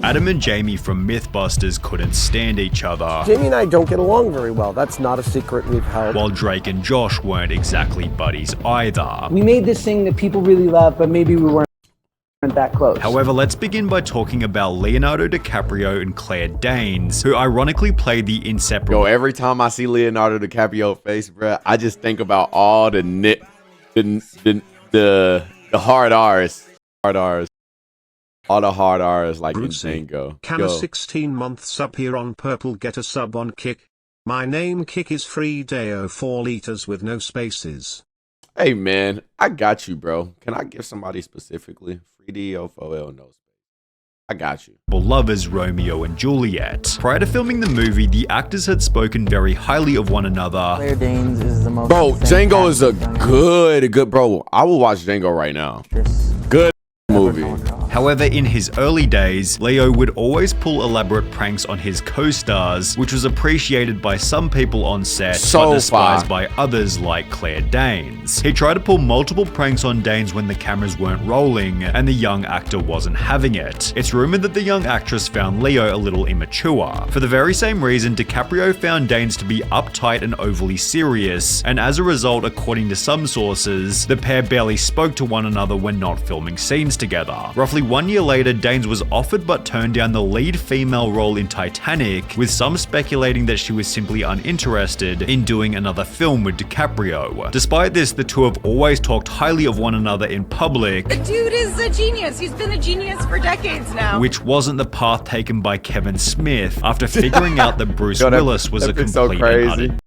Adam and Jamie from Mythbusters couldn't stand each other. Jamie and I don't get along very well. That's not a secret we've held. While Drake and Josh weren't exactly buddies either. We made this thing that people really love, but maybe we weren't that close. However, let's begin by talking about Leonardo DiCaprio and Claire Danes, who ironically played the inseparable. Yo, every time I see Leonardo DiCaprio face, bro, I just think about all the hard R's. All the hard R's like in Django. Can a 16 month sub here on Purple get a sub on Kick? My name Kick is free Deo 4 liters with no spaces. Hey man, I got you, bro. Can I give somebody specifically? Free Deo 4L no space. I got you. Lovers Romeo and Juliet. Prior to filming the movie, the actors had spoken very highly of one another. Claire Danes is the most. Bro, Django is a good bro. I will watch Django right now. Good movie. However, in his early days, Leo would always pull elaborate pranks on his co-stars, which was appreciated by some people on set, but despised by others like Claire Danes. He tried to pull multiple pranks on Danes when the cameras weren't rolling, and the young actor wasn't having it. It's rumored that the young actress found Leo a little immature. For the very same reason, DiCaprio found Danes to be uptight and overly serious, and as a result, according to some sources, the pair barely spoke to one another when not filming scenes together. Roughly 1 year later, Danes was offered but turned down the lead female role in Titanic, with some speculating that she was simply uninterested in doing another film with DiCaprio. Despite this, the two have always talked highly of one another in public. The dude is a genius. He's been a genius for decades now. Which wasn't the path taken by Kevin Smith after figuring out that Bruce Willis was a complete and utter.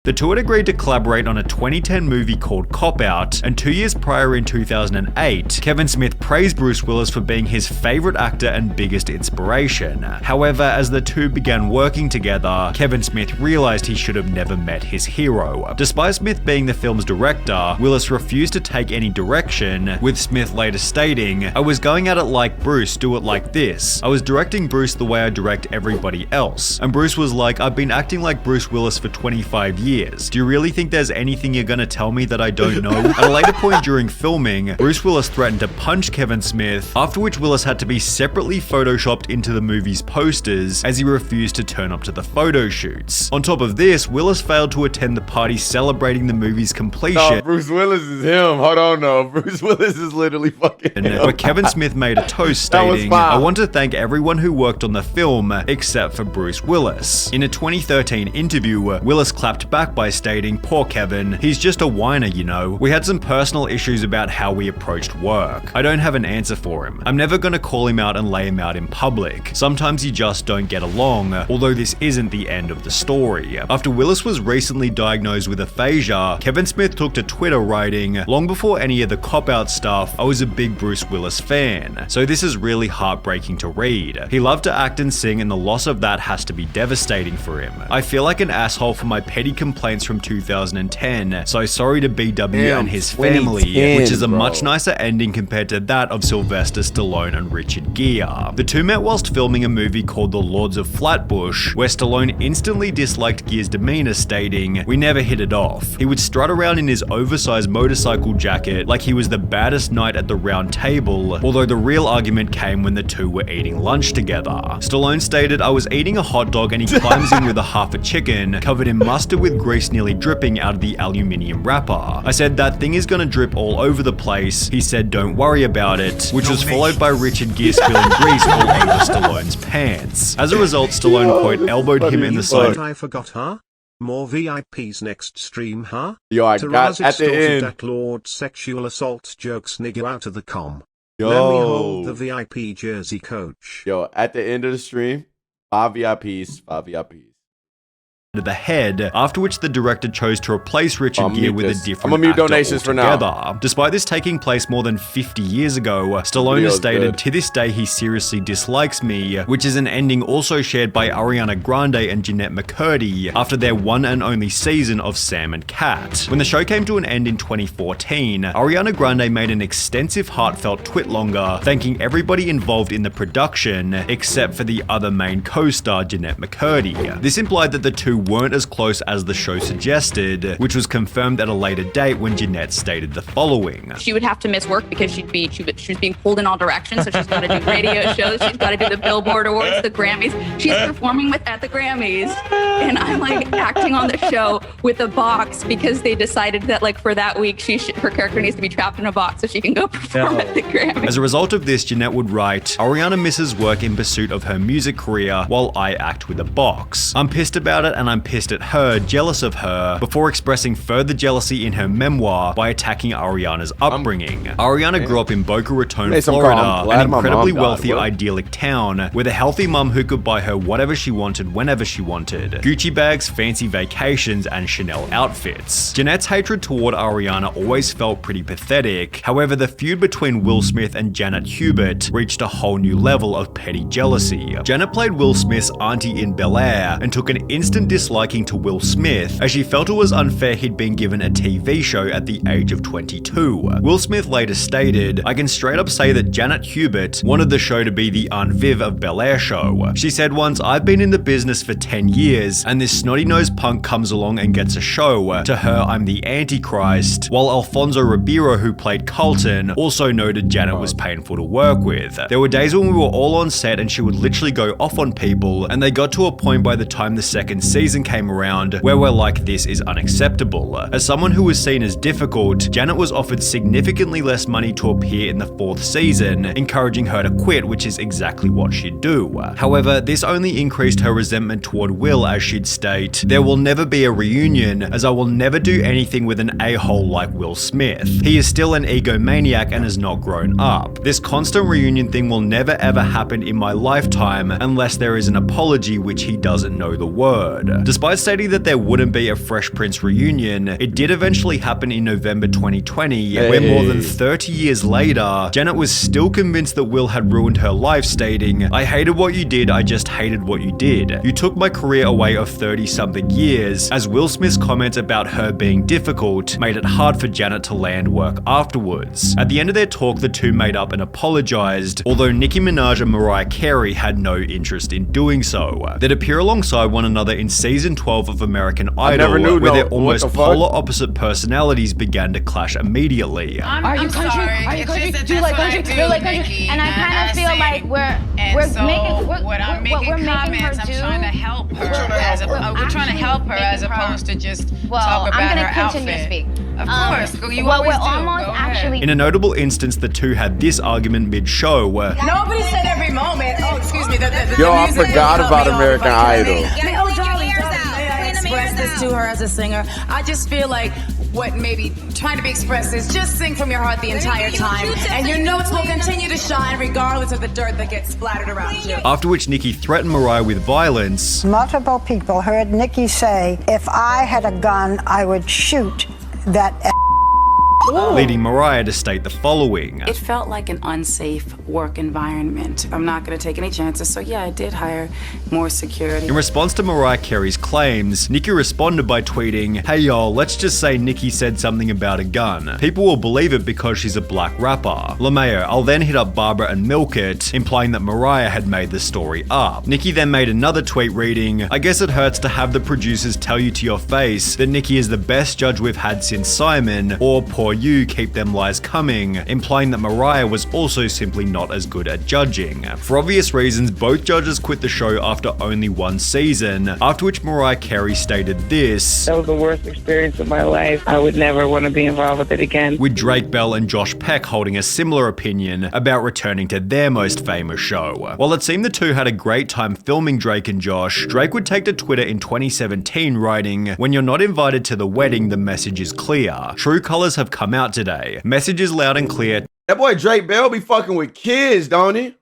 The two had agreed to collaborate on a 2010 movie called Cop Out, and 2 years prior in 2008, Kevin Smith praised Bruce Willis for being his favorite actor and biggest inspiration. However, as the two began working together, Kevin Smith realized he should have never met his hero. Despite Smith being the film's director, Willis refused to take any direction, with Smith later stating, "I was going at it like Bruce, do it like this. I was directing Bruce the way I direct everybody else." And Bruce was like, "I've been acting like Bruce Willis for 25 years. Do you really think there's anything you're gonna tell me that I don't know?" At a later point during filming, Bruce Willis threatened to punch Kevin Smith, after which Willis had to be separately photoshopped into the movie's posters as he refused to turn up to the photo shoots. On top of this, Willis failed to attend the party celebrating the movie's completion. No, Bruce Willis is him. Hold on, no. Bruce Willis is literally fucking him. But Kevin Smith made a toast stating, "I want to thank everyone who worked on the film, except for Bruce Willis." In a 2013 interview, Willis clapped back by stating, "Poor Kevin, he's just a whiner, you know. We had some personal issues about how we approached work. I don't have an answer for him. I'm never gonna call him out and lay him out in public. Sometimes you just don't get along, although this isn't the end of the story." After Willis was recently diagnosed with aphasia, Kevin Smith took to Twitter writing, "Long before any of the cop-out stuff, I was a big Bruce Willis fan. So this is really heartbreaking to read. He loved to act and sing, and the loss of that has to be devastating for him. I feel like an asshole for my petty complaints from 2010, so sorry to BW and his family," which is a much nicer ending compared to that of Sylvester Stallone and Richard Gere. The two met whilst filming a movie called The Lords of Flatbush, where Stallone instantly disliked Gere's demeanor, stating, "We never hit it off. He would strut around in his oversized motorcycle jacket like he was the baddest knight at the round table, although the real argument came when the two were eating lunch together." Stallone stated, "I was eating a hot dog and he climbs in with a half a chicken, covered in mustard with grease nearly dripping out of the aluminium wrapper. I said, that thing is gonna drip all over the place. He said, don't worry about it," which was followed by Richard Gere spilling grease all over Stallone's pants. As a result, Stallone, quote, elbowed him in the side. I forgot, huh? More VIPs next stream, huh? Yo, I got at the end. That Lord sexual assault jokes nigga out of the com. Yo. Let me hold the VIP jersey, coach. Yo, at the end of the stream, 5 VIPs, 5 VIPs. To the head, after which the director chose to replace Richard Gere with a different I'm gonna mute actor donations altogether. for now. Despite this taking place more than 50 years ago, Stallone has stated, "To this day he seriously dislikes me," which is an ending also shared by Ariana Grande and Jeanette McCurdy after their one and only season of Sam and Cat. When the show came to an end in 2014, Ariana Grande made an extensive heartfelt twitlonger thanking everybody involved in the production except for the other main co-star Jeanette McCurdy. This implied that the two weren't as close as the show suggested, which was confirmed at a later date when Jeanette stated the following. She would have to miss work because she was being pulled in all directions, so she's got to do radio shows, she's got to do the Billboard Awards, the Grammys. She's performing at the Grammys, and I'm like acting on the show with a box because they decided that like for that week her character needs to be trapped in a box so she can go perform at the Grammys. As a result of this, Jeanette would write, Ariana misses work in pursuit of her music career while I act with a box. I'm pissed about it and I'm pissed at her, jealous of her, before expressing further jealousy in her memoir by attacking Ariana's upbringing. Ariana grew up in Boca Raton, Florida, an incredibly wealthy, idyllic town with a healthy mum who could buy her whatever she wanted whenever she wanted. Gucci bags, fancy vacations, and Chanel outfits. Jeanette's hatred toward Ariana always felt pretty pathetic. However, the feud between Will Smith and Janet Hubert reached a whole new level of petty jealousy. Janet played Will Smith's auntie in Bel-Air and took an instant disliking to Will Smith as she felt it was unfair he'd been given a TV show at the age of 22. Will Smith later stated, I can straight up say that Janet Hubert wanted the show to be the Aunt Viv of Bel-Air show. She said once, I've been in the business for 10 years and this snotty-nosed punk comes along and gets a show. To her, I'm the Antichrist. While Alfonso Ribeiro, who played Carlton, also noted Janet was painful to work with. There were days when we were all on set and she would literally go off on people, and they got to a point by the time the second season came around where we're like, this is unacceptable. As someone who was seen as difficult, Janet was offered significantly less money to appear in the 4th season, encouraging her to quit, which is exactly what she'd do. However, this only increased her resentment toward Will, as she'd state, there will never be a reunion as I will never do anything with an a-hole like Will Smith. He is still an egomaniac and has not grown up. This constant reunion thing will never ever happen in my lifetime unless there is an apology, which he doesn't know the word. Despite stating that there wouldn't be a Fresh Prince reunion, it did eventually happen in November 2020, where more than 30 years later, Janet was still convinced that Will had ruined her life, stating, I hated what you did, I just hated what you did. You took my career away of 30-something years, as Will Smith's comments about her being difficult made it hard for Janet to land work afterwards. At the end of their talk, the two made up and apologized, although Nicki Minaj and Mariah Carey had no interest in doing so. They'd appear alongside one another in season 12 of American Idol, where their almost polar opposite personalities began to clash immediately. Are you country? Are you country? Do you like country? Do you like country? And I kind of feel like I'm making comments. I'm trying to help her. We're trying to help her as opposed to just talk about her outfit. I'm going to continue to speak. Of course, you always do. In a notable instance, the two had this argument mid-show. Nobody said every moment. Oh, excuse me. Yo, I forgot about American Idol. Oh, darling, may I express this to her as a singer? I just feel like what maybe trying to be expressed is just sing from your heart the entire time, and your notes will continue to shine regardless of the dirt that gets splattered around you. After which Nicki threatened Mariah with violence. Multiple people heard Nicki say, if I had a gun, I would shoot that leading Mariah to state the following. It felt like an unsafe work environment. I'm not going to take any chances, so yeah, I did hire more security. In response to Mariah Carey's claims, Nicki responded by tweeting, hey y'all, let's just say Nicki said something about a gun. People will believe it because she's a black rapper. LaMayo, I'll then hit up Barbara and milk it, implying that Mariah had made the story up. Nicki then made another tweet reading, I guess it hurts to have the producers tell you to your face that Nicki is the best judge we've had since Simon, or poor you, keep them lies coming, implying that Mariah was also simply not as good at judging. For obvious reasons, both judges quit the show after only one season, after which Mariah Carey stated this. That was the worst experience of my life. I would never want to be involved with it again. With Drake Bell and Josh Peck holding a similar opinion about returning to their most famous show. While it seemed the two had a great time filming Drake and Josh, Drake would take to Twitter in 2017 writing, when you're not invited to the wedding, the message is clear. True colors have come out today. Message is loud and clear. That boy Drake Bell be fucking with kids, don't he?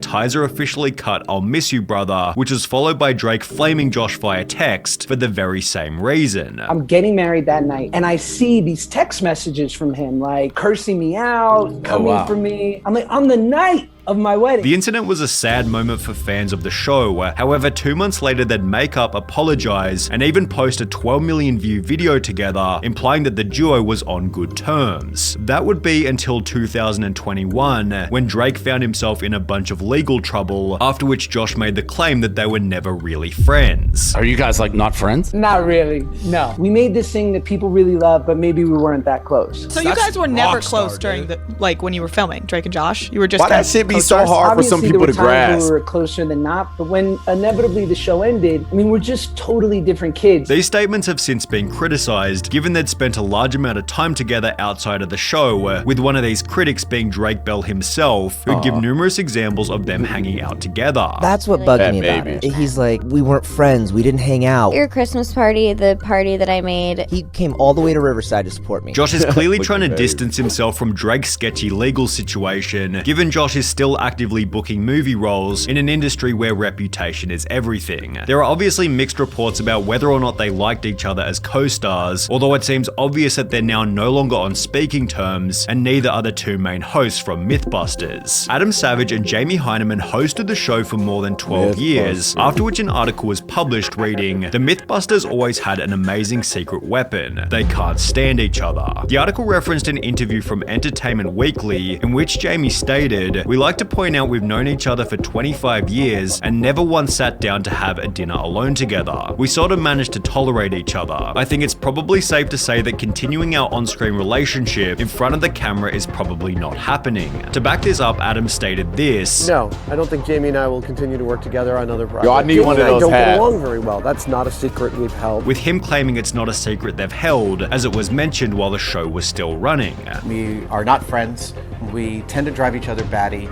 Ties are officially cut, I'll miss you, brother, which was followed by Drake flaming Josh via text for the very same reason. I'm getting married that night, and I see these text messages from him, like cursing me out, coming for me. I'm like, on the night of my wedding. The incident was a sad moment for fans of the show. However, 2 months later they'd make up, apologize, and even post a 12 million view video together, implying that the duo was on good terms. That would be until 2021, when Drake found himself in a bunch of legal trouble, after which Josh made the claim that they were never really friends. Are you guys like not friends? Not really, no. We made this thing that people really love, but maybe we weren't that close. So you guys were never close during the, like when you were filming, Drake and Josh? You were just Why that shit be so hard for Obviously, some people to there were times grasp? when we were closer than not, but when inevitably the show ended, I mean, we're just totally different kids. These statements have since been criticized, given they'd spent a large amount of time together outside of the show, with one of these critics being Drake Bell himself, who'd give numerous examples of them hanging out together. That's what bugged me about it. He's like, we weren't friends, we didn't hang out. Your Christmas party, the party that I made. He came all the way to Riverside to support me. Josh is clearly trying to distance himself from Drake's sketchy legal situation, given Josh is still actively booking movie roles in an industry where reputation is everything. There are obviously mixed reports about whether or not they liked each other as co-stars, although it seems obvious that they're now no longer on speaking terms, and neither are the two main hosts from Mythbusters. Adam Savage and Jamie Hyneman hosted the show for more than 12 years, after which an article was published reading, "The Mythbusters always had an amazing secret weapon. They can't stand each other." The article referenced an interview from Entertainment Weekly, in which Jamie stated, "We like to point out we've known each other for 25 years and never once sat down to have a dinner alone together. We sort of managed to tolerate each other. I think it's probably safe to say that continuing our on-screen relationship in front of the camera is probably not happening." To back this up, Adam stated this. No, I don't think Jamie and I will continue to work together on other projects. Yo, I need Jamie one of and I those don't get hats. along very well. That's not a secret we've held. With him claiming it's not a secret they've held, as it was mentioned while the show was still running. We are not friends. We tend to drive each other batty.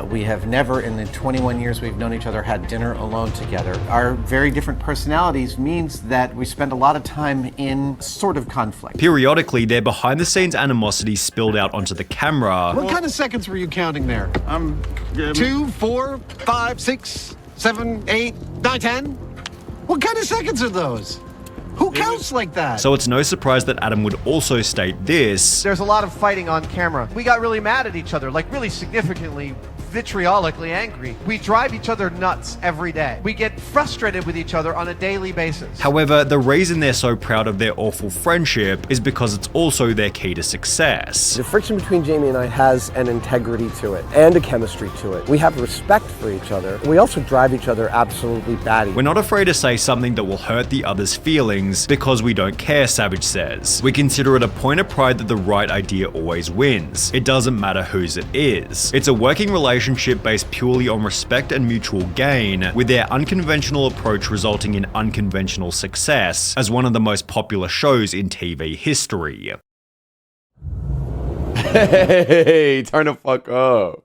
We have never, in the 21 years we've known each other, had dinner alone together. Our very different personalities means that we spend a lot of time in sort of conflict. Periodically, their behind-the-scenes animosity spilled out onto the camera. What kind of seconds were you counting there? 2, 4, 5, 6, 7, 8, 9, 10? What kind of seconds are those? Who counts like that? So it's no surprise that Adam would also state this. There's a lot of fighting on camera. We got really mad at each other, like really significantly, vitriolically angry. We drive each other nuts every day. We get frustrated with each other on a daily basis. However, the reason they're so proud of their awful friendship is because it's also their key to success. The friction between Jamie and I has an integrity to it and a chemistry to it. We have respect for each other. We also drive each other absolutely batty. We're not afraid to say something that will hurt the other's feelings because we don't care, Savage says. We consider it a point of pride that the right idea always wins. It doesn't matter whose it is. It's a working relationship based purely on respect and mutual gain, with their unconventional approach resulting in unconventional success as one of the most popular shows in TV history. Hey, turn the fuck up.